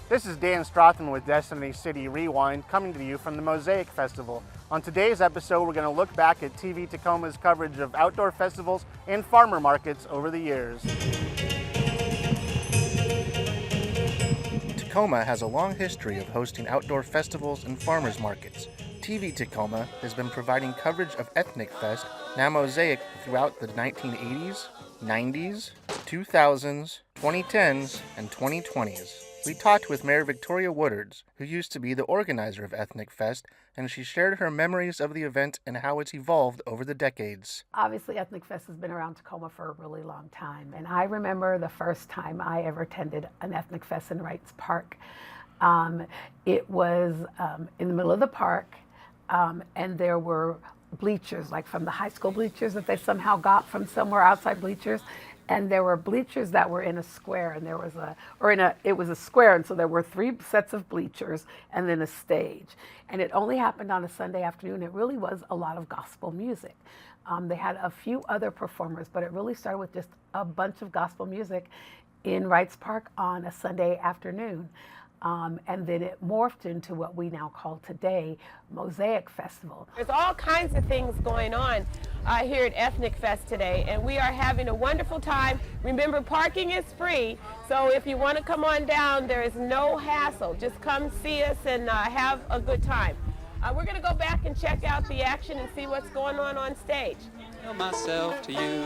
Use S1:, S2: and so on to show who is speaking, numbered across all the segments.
S1: This is Dan Strathan with Destiny City Rewind, coming to you from the MOSAIC Festival. On today's episode, we're going to look back at TV Tacoma's coverage of outdoor festivals and farmer markets over the years. Tacoma has a long history of hosting outdoor festivals and farmers markets. TV Tacoma has been providing coverage of Ethnic Fest, now MOSAIC, throughout the 1980s, 90s, 2000s, 2010s, and 2020s. We talked with Mayor Victoria Woodards, who used to be the organizer of Ethnic Fest, and she shared her memories of the event and how it's evolved over the decades.
S2: Obviously, Ethnic Fest has been around Tacoma for a really long time, and I remember the first time I ever attended an Ethnic Fest in Wrights Park. It was in the middle of the park, and there were bleachers, like from the high school bleachers that they somehow got from somewhere outside bleachers. And there were bleachers that were in a square, and it was a square, and so there were 3 sets of bleachers and then a stage. And it only happened on a Sunday afternoon. It really was a lot of gospel music. They had a few other performers, but it really started with just a bunch of gospel music in Wrights Park on a Sunday afternoon. And then it morphed into what we now call today MOSAIC Festival.
S3: There's all kinds of things going on here at Ethnic Fest today, and we are having a wonderful time. Remember, parking is free, so if you want to come on down, there is no hassle. Just come see us and have a good time. We're going to go back and check out the action and see what's going on stage.
S4: Tell myself to you.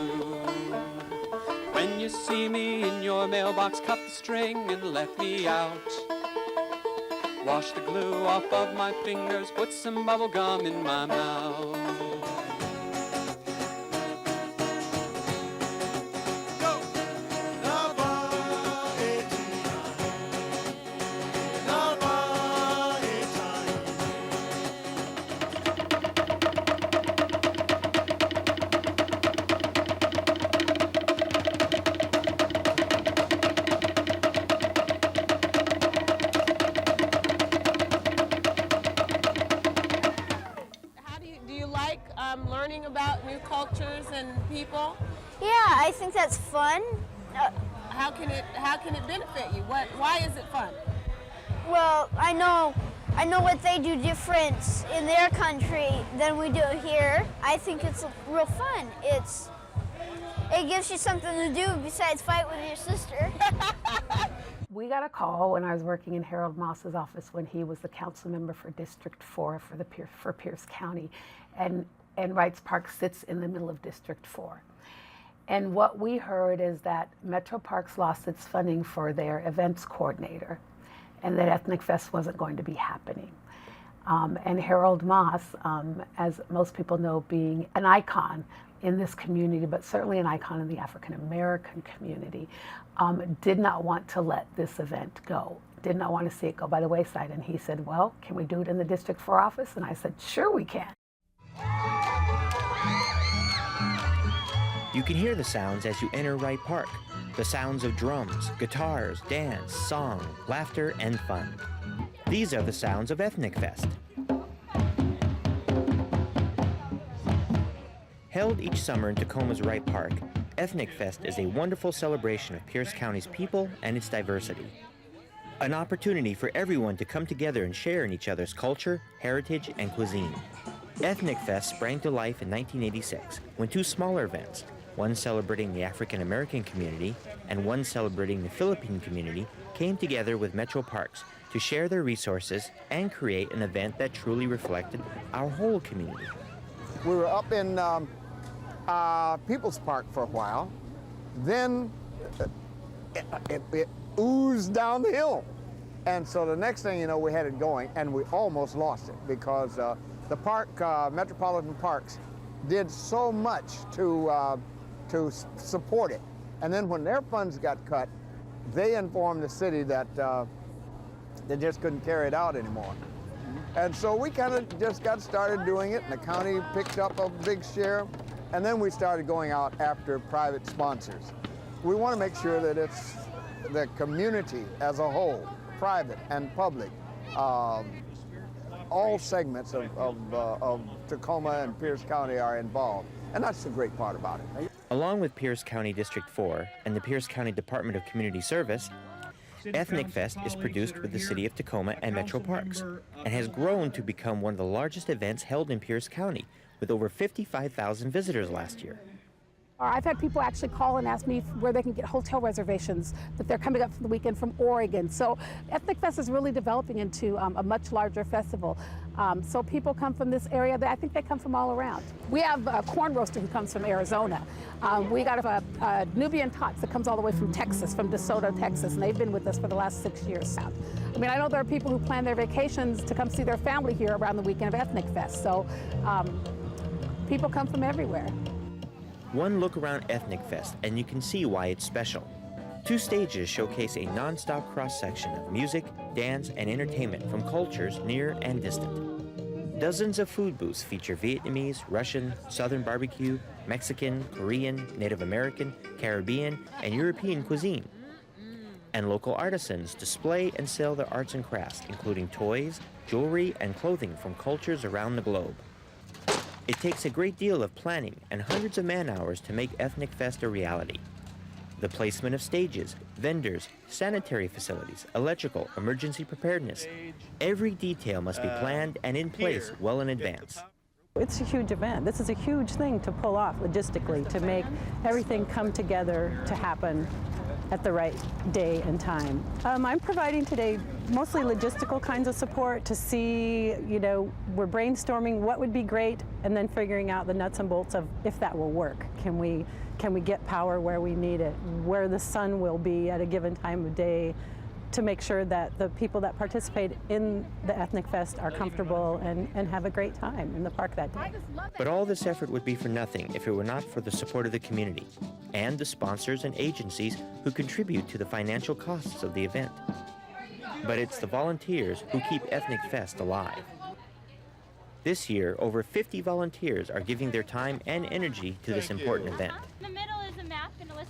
S4: When you see me in your mailbox, cut the string and let me out. Wash the glue off of my fingers, put some bubble gum in my mouth.
S3: Learning about new cultures and people?
S5: Yeah, I think that's fun.
S3: How can it benefit you? Why is it fun?
S5: Well, I know what they do different in their country than we do here. I think it's real fun. It gives you something to do besides fight with your sister.
S2: We got a call when I was working in Harold Moss's office when he was the council member for District 4 for Pierce County. And Wrights Park sits in the middle of District 4. And what we heard is that Metro Parks lost its funding for their events coordinator, and that Ethnic Fest wasn't going to be happening. And Harold Moss, as most people know, being an icon in this community, but certainly an icon in the African American community, did not want to let this event go, did not want to see it go by the wayside. And he said, well, can we do it in the District 4 office? And I said, sure we can.
S6: You can hear the sounds as you enter Wright Park. The sounds of drums, guitars, dance, song, laughter, and fun. These are the sounds of Ethnic Fest. Held each summer in Tacoma's Wright Park, Ethnic Fest is a wonderful celebration of Pierce County's people and its diversity. An opportunity for everyone to come together and share in each other's culture, heritage, and cuisine. Ethnic Fest sprang to life in 1986 when 2 smaller events, one celebrating the African American community and one celebrating the Philippine community, came together with Metro Parks to share their resources and create an event that truly reflected our whole community.
S7: We were up in People's Park for a while. Then it oozed down the hill. And so the next thing you know, we had it going, and we almost lost it because the park, Metropolitan Parks, did so much to support it. And then when their funds got cut, they informed the city that they just couldn't carry it out anymore. And so we kind of just got started doing it, and the county picked up a big share, and then we started going out after private sponsors. We want to make sure that it's the community as a whole, private and public, all segments of Tacoma and Pierce County are involved, and that's the great part about it.
S6: Along with Pierce County District 4 and the Pierce County Department of Community Service, Ethnic Fest is produced with the City of Tacoma and Metro Parks and has grown to become one of the largest events held in Pierce County, with over 55,000 visitors last year.
S2: I've had people actually call and ask me where they can get hotel reservations, that they're coming up for the weekend from Oregon. So Ethnic Fest is really developing into a much larger festival. So people come from this area. I think they come from all around. We have a corn roaster who comes from Arizona. We got a Nubian Tots that comes all the way from Texas, from DeSoto, Texas, and they've been with us for the last 6 years now. I mean, I know there are people who plan their vacations to come see their family here around the weekend of Ethnic Fest. So people come from everywhere.
S6: One look around Ethnic Fest and you can see why it's special. 2 stages showcase a non-stop cross-section of music, dance, and entertainment from cultures near and distant. Dozens of food booths feature Vietnamese, Russian, Southern barbecue, Mexican, Korean, Native American, Caribbean, and European cuisine. And local artisans display and sell their arts and crafts, including toys, jewelry, and clothing from cultures around the globe. It takes a great deal of planning and hundreds of man-hours to make Ethnic Fest a reality. The placement of stages, vendors, sanitary facilities, electrical, emergency preparedness. Every detail must be planned and in place well in advance.
S8: It's a huge event. This is a huge thing to pull off logistically, to make everything come together to happen at the right day and time. I'm providing today mostly logistical kinds of support to see, we're brainstorming what would be great and then figuring out the nuts and bolts of if that will work. Can we get power where we need it, where the sun will be at a given time of day, to make sure that the people that participate in the Ethnic Fest are comfortable and have a great time in the park that day.
S6: But all this effort would be for nothing if it were not for the support of the community and the sponsors and agencies who contribute to the financial costs of the event. But it's the volunteers who keep Ethnic Fest alive. This year, over 50 volunteers are giving their time and energy to this important event.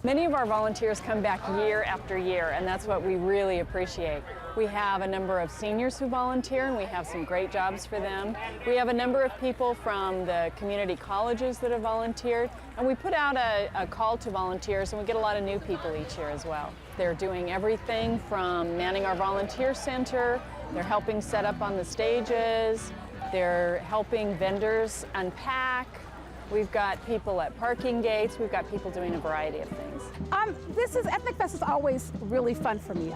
S9: Many of our volunteers come back year after year, and that's what we really appreciate. We have a number of seniors who volunteer, and we have some great jobs for them. We have a number of people from the community colleges that have volunteered, and we put out a call to volunteers, and we get a lot of new people each year as well. They're doing everything from manning our volunteer center, they're helping set up on the stages, they're helping vendors unpack. We've got people at parking gates. We've got people doing a variety of things.
S2: Ethnic Fest is always really fun for me.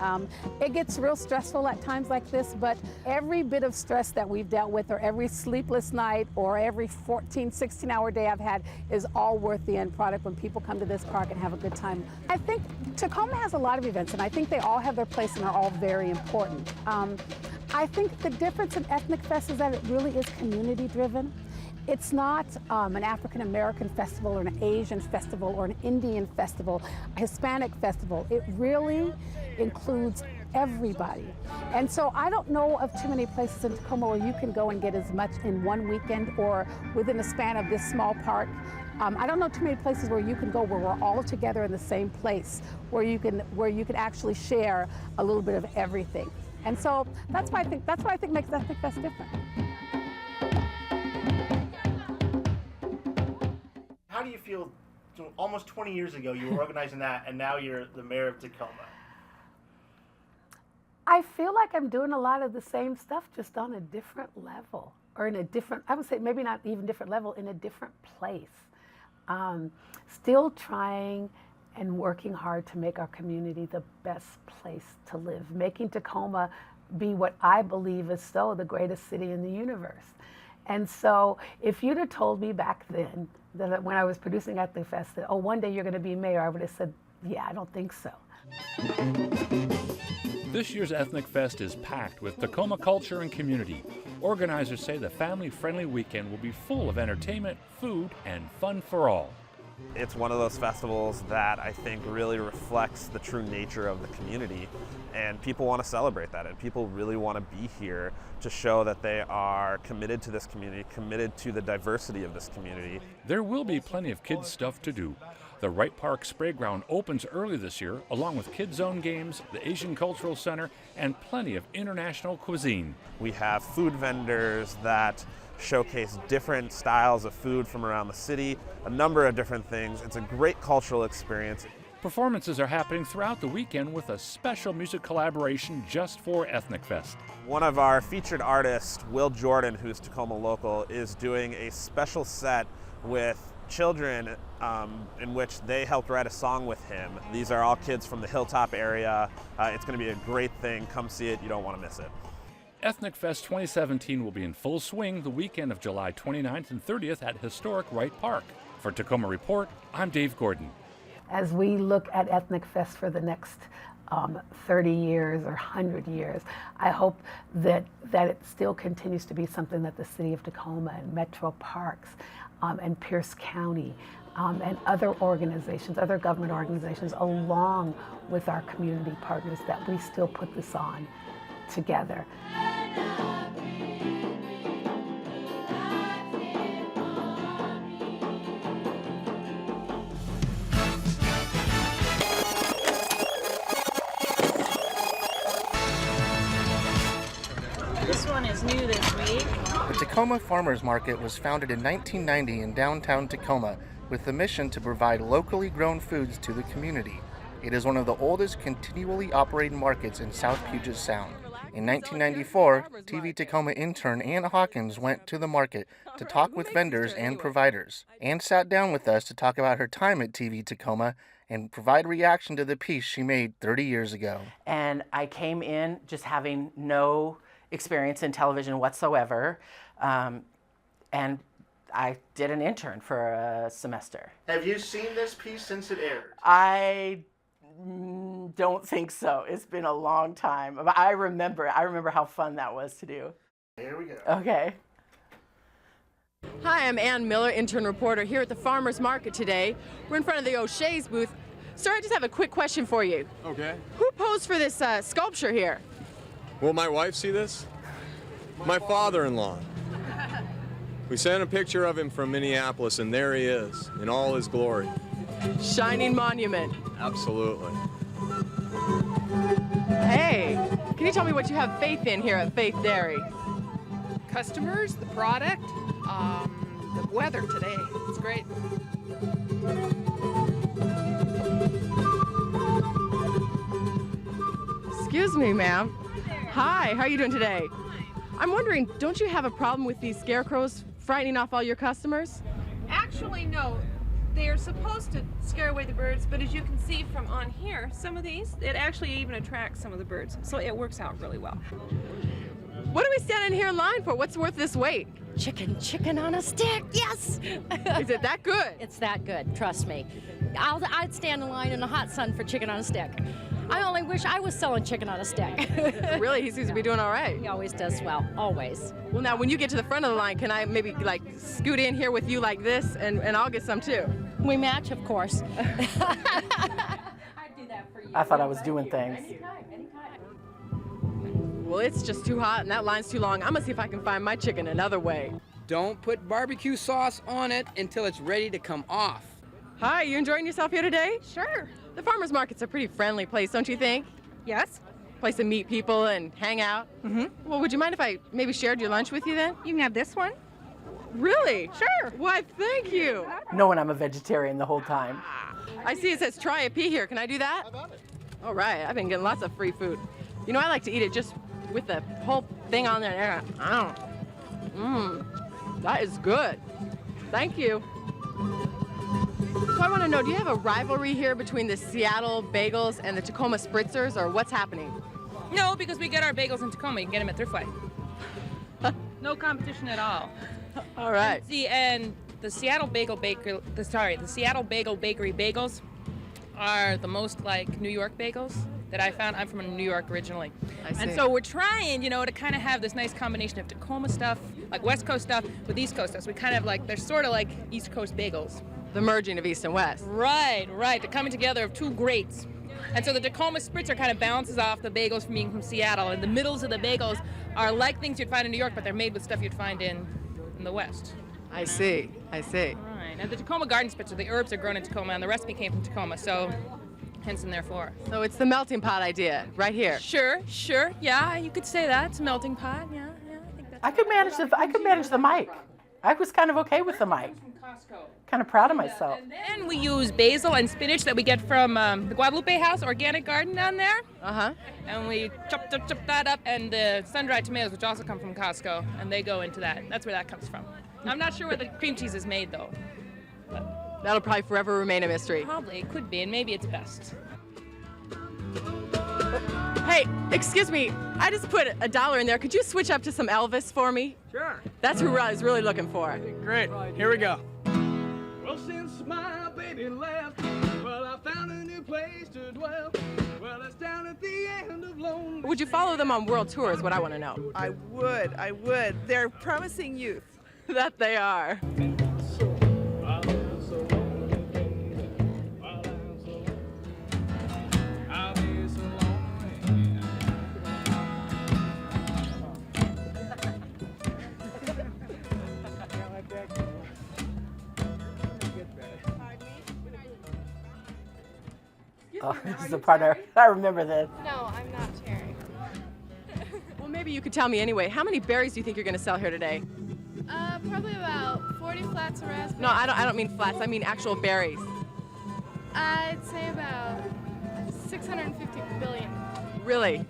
S2: It gets real stressful at times like this, but every bit of stress that we've dealt with, or every sleepless night, or every 14, 16-hour day I've had is all worth the end product when people come to this park and have a good time. I think Tacoma has a lot of events, and I think they all have their place and are all very important. I think the difference in Ethnic Fest is that it really is community-driven. It's not an African-American festival or an Asian festival or an Indian festival, a Hispanic festival. It really includes everybody. And so I don't know of too many places in Tacoma where you can go and get as much in one weekend or within a span of this small park. I don't know too many places where you can go where we're all together in the same place, where you can actually share a little bit of everything. And so that's what I think makes Ethnic Fest different.
S1: How do you feel? So almost 20 years ago, you were organizing that, and now you're the mayor of Tacoma.
S2: I feel like I'm doing a lot of the same stuff, just on a different level, or in a different, I would say maybe not even different level, in a different place. Still trying and working hard to make our community the best place to live, making Tacoma be what I believe is the greatest city in the universe. And so if you'd have told me back then, that when I was producing Ethnic Fest, that, oh, one day you're going to be mayor, I would have said, yeah, I don't think so.
S10: This year's Ethnic Fest is packed with Tacoma culture and community. Organizers say the family-friendly weekend will be full of entertainment, food, and fun for all.
S11: It's one of those festivals that I think really reflects the true nature of the community, and people want to celebrate that, and people really want to be here to show that they are committed to this community, committed to the diversity of this community.
S10: There will be plenty of kids' stuff to do. The Wright Park Sprayground opens early this year, along with Kids Zone games, the Asian Cultural Center, and plenty of international cuisine.
S11: We have food vendors that showcase different styles of food from around the city, a number of different things. It's a great cultural experience.
S10: Performances are happening throughout the weekend with a special music collaboration just for Ethnic Fest.
S11: One of our featured artists, Will Jordan, who's Tacoma local, is doing a special set with children in which they helped write a song with him. These are all kids from the Hilltop area. It's going to be a great thing. Come see it. You don't want to miss it.
S10: Ethnic Fest 2017 will be in full swing the weekend of July 29th and 30th at historic Wright Park. For Tacoma Report, I'm Dave Gordon.
S2: As we look at Ethnic Fest for the next 30 years or 100 years, I hope that it still continues to be something that the City of Tacoma and Metro Parks and Pierce County and other organizations, other government organizations, along with our community partners, that we still put this on together.
S12: This one is new this week.
S1: The Tacoma Farmers Market was founded in 1990 in downtown Tacoma with the mission to provide locally grown foods to the community. It is one of the oldest continually operating markets in South Puget Sound. In 1994, TV Tacoma intern Anne Hawkins went to the market to talk with vendors and providers. Anne sat down with us to talk about her time at TV Tacoma and provide a reaction to the piece she made 30 years ago.
S13: And I came in just having no experience in television whatsoever, and I did an intern for a semester.
S1: Have you seen this piece since it aired?
S13: I don't think so. It's been a long time. But I remember how fun that was to do.
S1: Here we go.
S13: Okay.
S14: Hi, I'm Ann Miller, intern reporter here at the Farmers Market today. We're in front of the O'Shea's booth. Sir, I just have a quick question for you.
S15: Okay.
S14: Who posed for this sculpture here?
S15: Will my wife see this? My father-in-law. We sent a picture of him from Minneapolis, and there he is, in all his glory.
S14: Shining monument.
S15: Absolutely.
S14: Hey, can you tell me what you have faith in here at Faith Dairy?
S16: Customers, the product, the weather today. It's great.
S14: Excuse me, ma'am. Hi, how are you doing today? I'm wondering, don't you have a problem with these scarecrows frightening off all your customers?
S17: Actually, no. They are supposed to scare away the birds, but as you can see from on here, some of these, it actually even attracts some of the birds. So it works out really well.
S14: What are we standing here in line for? What's worth this wait?
S18: Chicken on a stick, yes!
S14: Is it that good?
S18: It's that good, trust me. I'd stand in line in the hot sun for chicken on a stick. I only wish I was selling chicken on a stick.
S14: Really? He seems to be doing all right.
S18: He always does well, always.
S14: Well, now, when you get to the front of the line, can I maybe, like, scoot in here with you like this, and I'll get some, too?
S18: We match, of course.
S13: I'd do that for you. I thought I was doing things.
S14: Well, it's just too hot, and that line's too long. I'm gonna see if I can find my chicken another way.
S19: Don't put barbecue sauce on it until it's ready to come off.
S14: Hi, you enjoying yourself here today?
S17: Sure.
S14: The farmer's market's a pretty friendly place, don't you think?
S17: Yes.
S14: Place to meet people and hang out.
S17: Mm-hmm.
S14: Well, would you mind if I maybe shared your lunch with you then?
S17: You can have this one.
S14: Really?
S17: Sure.
S14: Why, thank you.
S13: Knowing I'm a vegetarian the whole time.
S14: I see it says try a pea here. Can I do that? All right, I've been getting lots of free food. You know, I like to eat it just with the whole thing on there. That is good. Thank you. So I want to know, do you have a rivalry here between the Seattle bagels and the Tacoma Spritzers, or what's happening?
S17: No, because we get our bagels in Tacoma. You can get them at Thriftway. No competition at all.
S14: All right.
S17: See, and the Seattle Bagel Bakery, the Seattle Bagel Bakery bagels are the most like New York bagels that I found. I'm from New York originally.
S14: I see.
S17: And so we're trying, you know, to kind of have this nice combination of Tacoma stuff, like West Coast stuff, with East Coast stuff. So we kind of like, they're sort of like East Coast bagels.
S14: The merging of East and West.
S17: Right. The coming together of two greats. And so the Tacoma Spritzer kind of balances off the bagels from being from Seattle, and the middles of the bagels are like things you'd find in New York, but they're made with stuff you'd find in the West.
S14: I see.
S17: Right. And the Tacoma Garden Spritzer, the herbs are grown in Tacoma, and the recipe came from Tacoma, so hence and therefore.
S14: So it's the melting pot idea, right here.
S17: Sure. Yeah, you could say that. It's a melting pot. Yeah. I think that's.
S13: I could manage the mic. I was kind of okay with the mic. Kind of proud of myself.
S17: And then we use basil and spinach that we get from the Guadalupe House Organic Garden down there. And we chop that up, and the sun-dried tomatoes, which also come from Costco, and they go into that. That's where that comes from. I'm not sure where the cream cheese is made, though. But
S14: that'll probably forever remain a mystery.
S17: Probably, it could be, and maybe it's best.
S14: Hey, excuse me, I just put $1 in there. Could you switch up to some Elvis for me?
S12: Sure.
S14: That's who I was really looking for.
S12: Great, here we go. Well, since my baby left, well, I found a new place to dwell. Well, it's down at the end of Lone.
S14: Would you follow them on world tour is what I want to know.
S20: I would. They're promising youth.
S14: That they are.
S13: Oh, this is the part I remember this.
S21: No, I'm not sharing.
S14: Well, maybe you could tell me anyway. How many berries do you think you're going to sell here today?
S21: Probably about 40 flats of raspberries.
S14: No, I don't mean flats. I mean actual berries.
S21: I'd say about 650 billion.
S14: Really?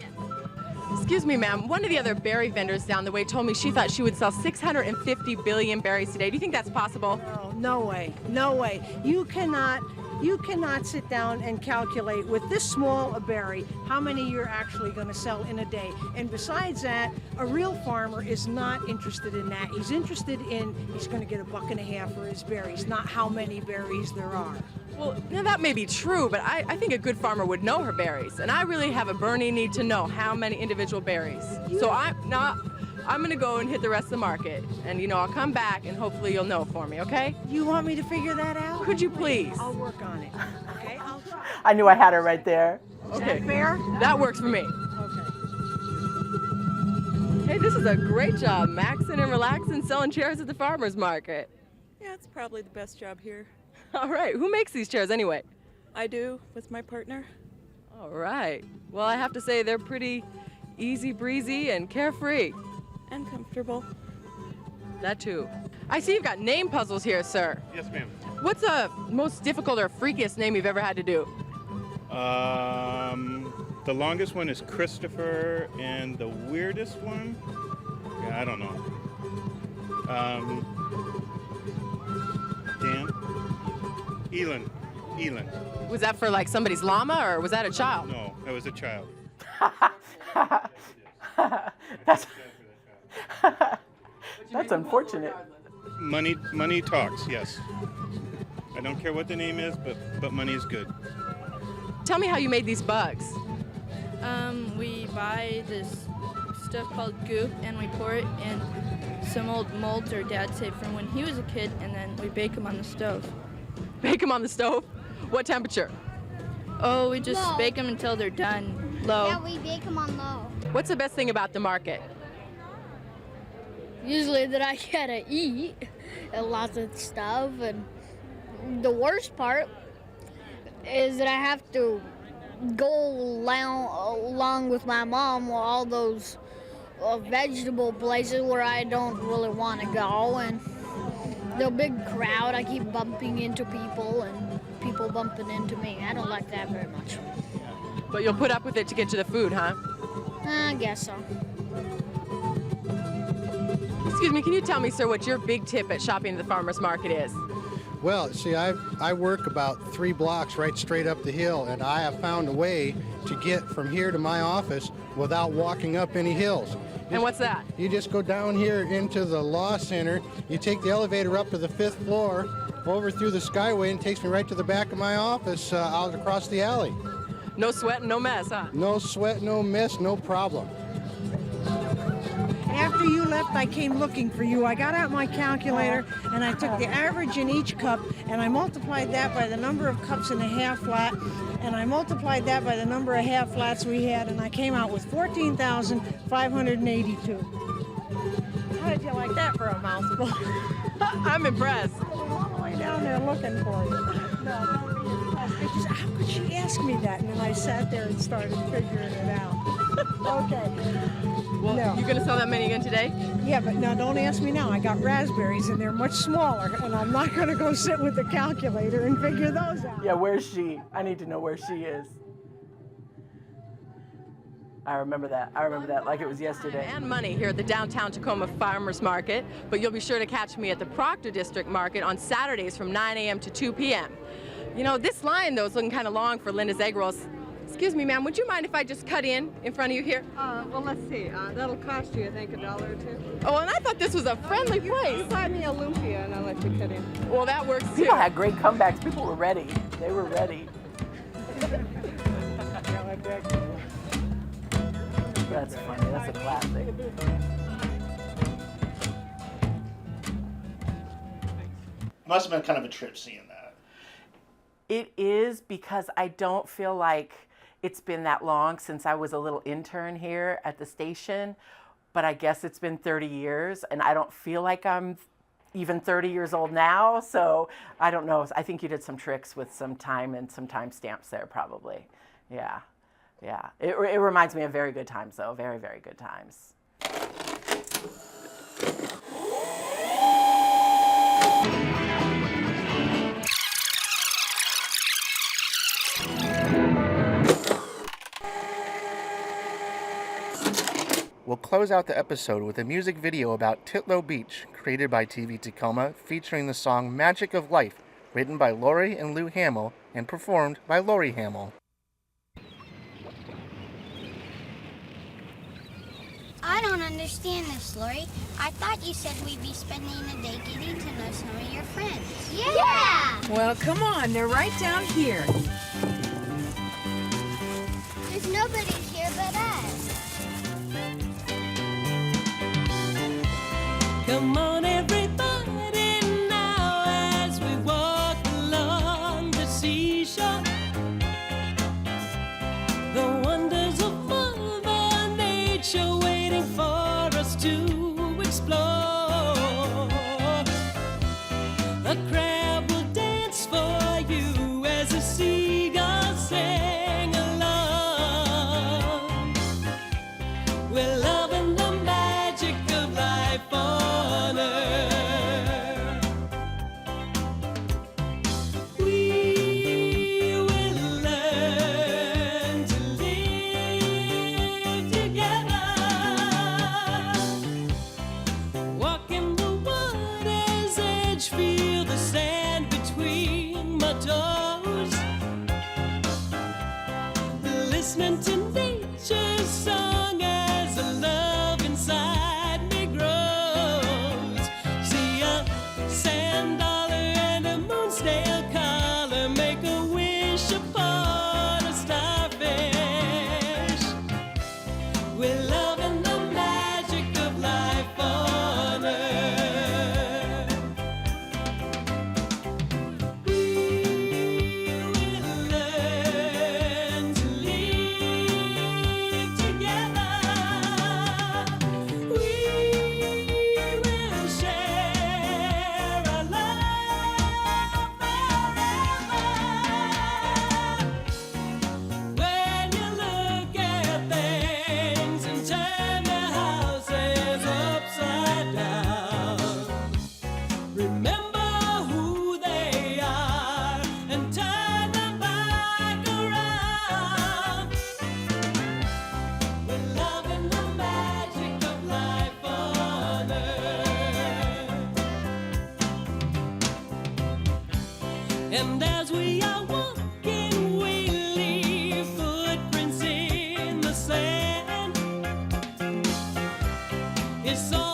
S14: Excuse me, ma'am. One of the other berry vendors down the way told me she thought she would sell 650 billion berries today. Do you think that's possible?
S22: Oh, no way. No way. You cannot sit down and calculate with this small a berry how many you're actually going to sell in a day. And besides that, a real farmer is not interested in that. He's interested in he's going to get $1.50 for his berries, not how many berries there are.
S14: Well, now that may be true, but I think a good farmer would know her berries. And I really have a burning need to know how many individual berries. So I'm going to go and hit the rest of the market. And, I'll come back and hopefully you'll know for me, okay?
S22: You want me to figure that out?
S14: Could you please?
S22: I'll work on it. Okay, I'll try.
S13: I knew I had her right there.
S14: Okay.
S22: Is that fair?
S14: That works for me.
S22: Okay.
S14: Hey, this is a great job, maxing and relaxing, selling chairs at the farmers market.
S23: Yeah, it's probably the best job here.
S14: All right, who makes these chairs anyway?
S23: I do, with my partner.
S14: All right. Well, I have to say they're pretty easy breezy and carefree.
S23: And comfortable.
S14: That too. I see you've got name puzzles here, sir.
S24: Yes, ma'am.
S14: What's the most difficult or freakiest name you've ever had to do?
S24: The longest one is Christopher, and the weirdest one, I don't know. Dan? Elin.
S14: Was that for like somebody's llama, or was that a child?
S24: No, that was a child.
S13: That's unfortunate.
S24: Money talks, yes. I don't care what the name is, but money is good.
S14: Tell me how you made these bugs.
S21: We buy this stuff called goop and we pour it in some old molds our dad saved from when he was a kid, and then we bake them on the stove.
S14: Bake them on the stove? What temperature?
S21: Oh, we just
S5: Low.
S21: bake them until they're done. Low.
S5: Yeah, we bake them on low.
S14: What's the best thing about the market?
S5: Usually that I gotta eat and lots of stuff, and the worst part is that I have to go along with my mom with all those vegetable places where I don't really want to go, and the big crowd, I keep bumping into people and people bumping into me. I don't like that very much.
S14: But you'll put up with it to get to the food, huh?
S5: I guess so.
S14: Excuse me, can you tell me, sir, what your big tip at shopping at the farmers market is?
S25: Well, see, I work about 3 blocks right straight up the hill, and I have found a way to get from here to my office without walking up any hills.
S14: And what's that?
S25: You just go down here into the law center, you take the elevator up to the 5th floor, over through the skyway, and it takes me right to the back of my office out across the alley.
S14: No sweat, no mess, huh?
S25: No sweat, no mess, no problem.
S22: After you left, I came looking for you. I got out my calculator and I took the average in each cup and I multiplied that by the number of cups in a half flat, and I multiplied that by the number of half flats we had, and I came out with 14,582. How did you like that for a mouthful?
S14: I'm impressed.
S22: I was all the way down there looking for you. How could she ask me that? And then I sat there and started figuring it out. Okay.
S14: Well,
S22: No.
S14: you going to sell that many again today?
S22: Yeah, but now don't ask me now. I got raspberries and they're much smaller, and I'm not going to go sit with the calculator and figure those out.
S13: Yeah, where's she? I need to know where she is. I remember that. I remember that like it was yesterday.
S14: And money here at the downtown Tacoma Farmers Market, but you'll be sure to catch me at the Proctor District Market on Saturdays from 9 a.m. to 2 p.m. You know, this line, though, is looking kind of long for Linda's Egg Rolls. Excuse me, ma'am, would you mind if I just cut in front of you here?
S3: Well, let's see. That'll cost you, I think, $1 or $2.
S14: Oh, and I thought this was a friendly place.
S3: You buy me a lumpia and I'll let you cut in.
S14: Well, that works too.
S13: People had great comebacks. People were ready. They were ready. That's funny. That's a classic.
S1: Must have been kind of a trip seeing that.
S13: It is, because I don't feel like it's been that long since I was a little intern here at the station, but I guess it's been 30 years, and I don't feel like I'm even 30 years old now, so I don't know. I think you did some tricks with some time and some time stamps there, probably. Yeah. Yeah, it reminds me of very good times, though. Very, very good times.
S1: We'll close out the episode with a music video about Titlow Beach, created by TV Tacoma, featuring the song Magic of Life, written by Laurie and Lou Hamel, and performed by Laurie Hamel.
S4: I don't understand this, Laurie. I thought you said we'd be spending a day getting to know some of your friends. Yeah!
S6: Well, come on. They're right down here.
S4: There's nobody here but us.
S7: Come on, everybody, now as we walk along the seashore. The wonders of Mother Nature waiting for us to explore. A crab will dance for you as the seagulls sing along. We're loving the magic of life on earth. We will learn to live together. Walk in the water's edge, feel the sand between my toes. Listening to nature's song as the love inside me grows. See a sand dollar and a moonsdale collar make a wish upon a starfish. We're loving the magic of life on earth. We will learn to live together. We will share our love forever. When you look at things and turn their houses upside down, remember who they are and turn them back around. We're loving the magic of life on earth. And as we are walking, we leave footprints in the sand. It's all